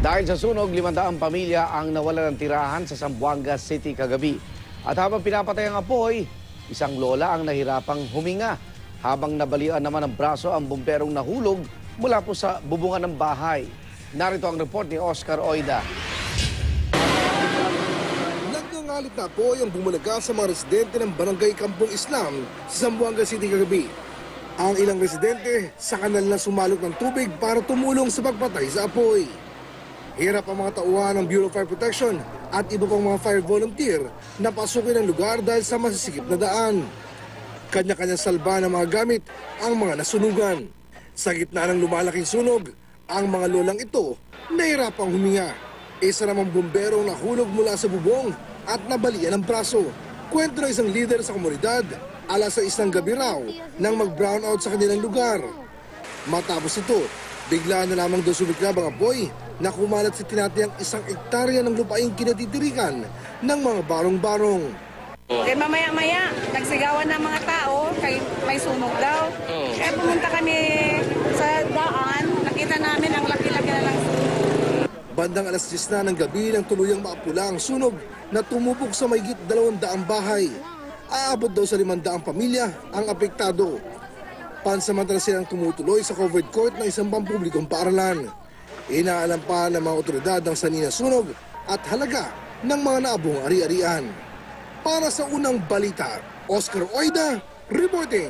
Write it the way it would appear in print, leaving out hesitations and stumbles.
Dahil sa sunog, 500 pamilya ang nawala ng tirahan sa Zamboanga City kagabi. At habang pinapatay ang apoy, isang lola ang nahirapang huminga. Habang nabalian naman ng braso ang bumperong nahulog mula po sa bubungan ng bahay. Narito ang report ni Oscar Oida. Nagngangalit na apoy ang bumulaga sa mga residente ng Barangay Kampong Islam sa Zamboanga City kagabi. Ang ilang residente sa kanal na sumalok ng tubig para tumulong sa pagpatay sa apoy. Hirap ang mga tauhan ng Bureau of Fire Protection at iba pang mga fire volunteer na pasukin ang lugar dahil sa masisikip na daan. Kanya-kanyang salba ng mga gamit ang mga nasunugan. Sa gitna ng lumalaking sunog, ang mga lolang ito nahirapang huminga. Isa namang bumbero nahulog mula sa bubong at nabalian ng braso. Kwento ng isang leader sa komunidad, alas 6 ng gabi raw nang mag-brownout sa kanilang lugar. Matapos ito, bigla na lamang doon sumiklab ang apoy na kumalat sa tinatayang 1 hektarya ng lupaing kinatitirikan ng mga barong-barong. Kaya mamaya-maya, nagsigawan ng mga tao, kay may sunog daw. Kaya pumunta kami sa daan, nakita namin ang laki-laki na lang sunog. Bandang alas 10 na ng gabi nang tuluyang maapula ang sunog na tumupok sa mahigit 200 bahay. Aabot daw sa 500 pamilya ang apektado. Pansamantala silang tumutuloy sa covered court ng isang pampublikong paaralan. Inaalam pa ng mga otoridad ang sanhi ng sunog at halaga ng mga naabong ari-arian. Para sa unang balita, Oscar Oida, reporting.